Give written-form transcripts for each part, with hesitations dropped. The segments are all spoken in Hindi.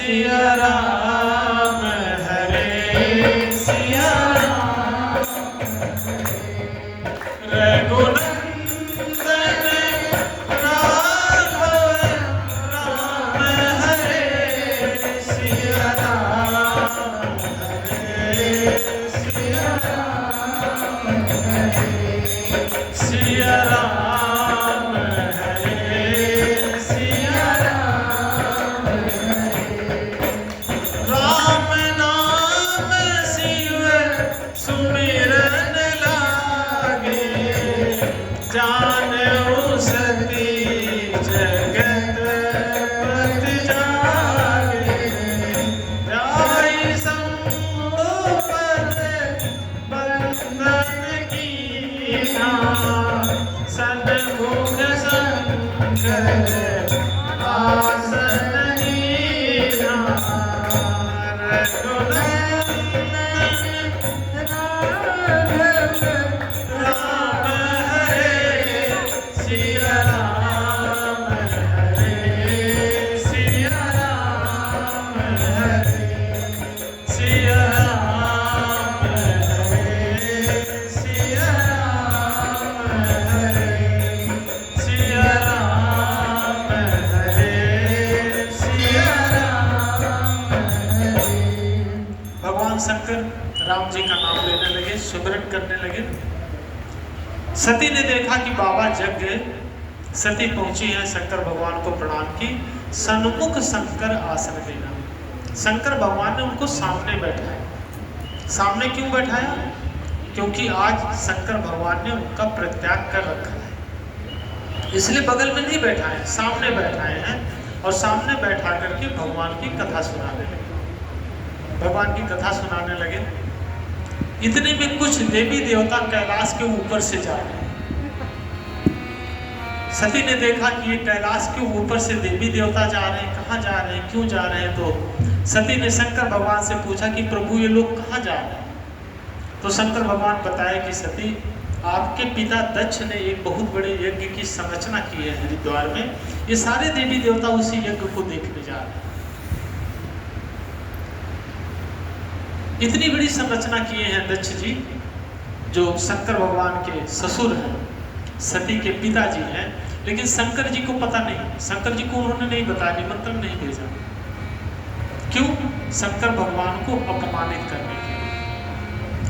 सिया राम हरे सिया राम रघुनंदन राघव राम हरे सिया राम हरे सिया राम हरे सिया राम हरे सिया राम हरे राम नाम शिव सुमिरन लागे जानऊ सती जगत पति जागे जाई शंभु पद बंदन कीना सन्मुख शंकर आसन लीना रघुनंदन राघव राम हरे सिया राम हरे सिया राम हरे सिया राम हरे सिया राम हरे सिया राम हरे सिया राम हरे। भगवान शंकर राम जी का नाम लेने लगे, सुमिरन करने लगे। सती ने देखा कि बाबा जग गए। सती पहुंची है शंकर भगवान को प्रणाम की। सन्मुख शंकर आसन देना। शंकर भगवान ने उनको सामने बैठाया। सामने क्यों बैठाया? क्योंकि आज शंकर भगवान ने उनका परित्याग कर रखा है, इसलिए बगल में नहीं बैठाए, सामने बैठाए हैं। और सामने बैठा करके भगवान की कथा सुनाने लगे। भगवान की कथा सुनाने लगे। इतने में कुछ देवी देवता कैलाश के ऊपर से जा रहे हैं। सती ने देखा कि ये कैलाश के ऊपर से देवी देवता जा रहे हैं। कहाँ जा रहे हैं, क्यों जा रहे हैं? तो सती ने शंकर भगवान से पूछा कि प्रभु ये लोग कहाँ जा रहे हैं? तो शंकर भगवान बताया कि सती, आपके पिता दक्ष ने एक बहुत बड़े यज्ञ की संरचना की है हरिद्वार में। ये सारे देवी देवता उसी यज्ञ को देखने जा रहे हैं। इतनी बड़ी संरचना किए हैं दक्ष जी, जो शंकर भगवान के ससुर हैं, सती के पिताजी हैं। लेकिन शंकर जी को पता नहीं, शंकर जी को उन्होंने नहीं बताया, निमंत्रण नहीं भेजा। क्यों? शंकर भगवान को अपमानित करने के लिए।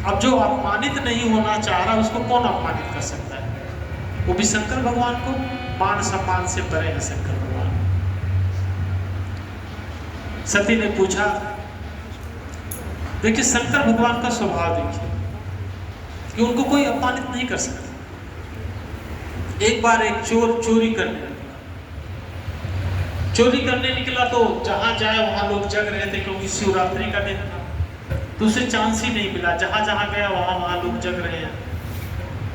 अब जो अपमानित नहीं होना चाह रहा उसको कौन अपमानित कर सकता है? वो भी शंकर भगवान को। मान सम्मान से परे है शंकर भगवान। सती ने पूछा, देखिए शंकर भगवान का स्वभाव देखिए कि उनको कोई अपमानित नहीं कर सकता। एक बार एक चोर चोरी करने निकला तो जहां जाए वहां लोग जग रहे थे, क्योंकि शिवरात्रि का दिन था। तो उसे चांस ही नहीं मिला। जहां जहां गया वहां वहां लोग जग रहे हैं।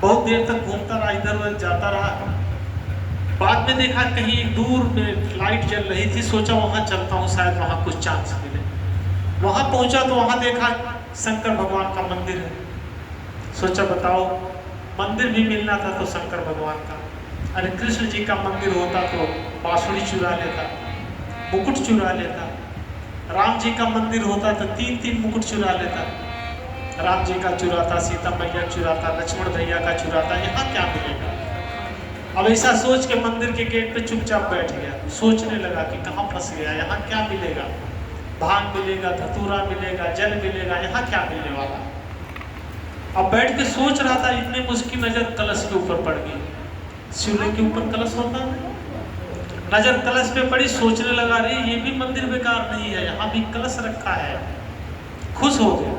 बहुत देर तक घूमता रहा, इधर उधर जाता रहा। बाद में देखा कहीं एक दूर में लाइट जल रही थी। सोचा वहां चलता हूँ, शायद वहां कुछ चांस मिले। वहां पहुंचा तो वहां देखा शंकर भगवान का मंदिर है। सोचा बताओ, मंदिर भी मिलना था तो शंकर भगवान का। अरे कृष्ण जी का मंदिर होता तो बांसुरी चुरा लेता, मुकुट चुरा लेता। राम जी का मंदिर होता तो 3-3 मुकुट चुरा लेता। राम जी का चुराता, सीता मैया चुराता, लक्ष्मण भैया का चुराता। यहाँ क्या मिलेगा? अब ऐसा सोच के मंदिर के गेट पे चुपचाप बैठ गया। सोचने लगा कि कहाँ फंस गया, यहाँ क्या मिलेगा? भांग मिलेगा, धतूरा मिलेगा, जल मिलेगा, यहाँ क्या मिलने वाला? अब बैठ के सोच रहा था, इतने मुश्किल नजर कलश के ऊपर पड़ गई। शिवलिंग के ऊपर कलश होता है। नजर कलश पे पड़ी, सोचने लगा, रे ये भी मंदिर बेकार नहीं है, यहाँ भी कलश रखा है। खुश हो गया।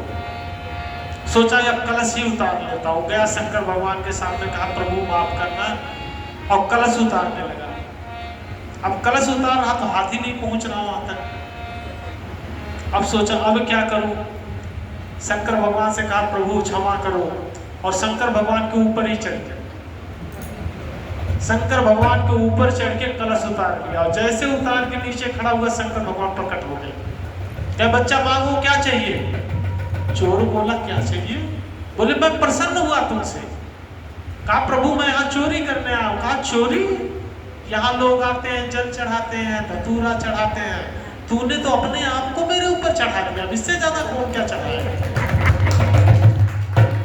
सोचा अब कलश ही उतार लेता हूँ। गया शंकर भगवान के सामने, कहा प्रभु माफ करना, और कलश उतारने लगा। अब कलश उतार रहा तो हाथ ही नहीं पहुंच रहा वहां तक। अब सोचा अब क्या करूं? शंकर भगवान से कहा प्रभु क्षमा करो, और शंकर भगवान के ऊपर ही चढ़ गया। शंकर भगवान के ऊपर चढ़ के कलश उतार लिया, और जैसे उतार के नीचे खड़ा हुआ शंकर भगवान प्रकट हो गए। क्या बच्चा मांगो, क्या चाहिए? चोर बोला क्या चाहिए? बोले मैं प्रसन्न हुआ तुमसे। कहा प्रभु मैं यहाँ चोरी करने आया हूँ। कहा चोरी? यहाँ लोग आते हैं, जल चढ़ाते हैं, धतूरा चढ़ाते हैं, तूने तो अपने आप को मेरे ऊपर चढ़ा दिया, अब इससे ज्यादा कौन क्या चढ़ाएगा।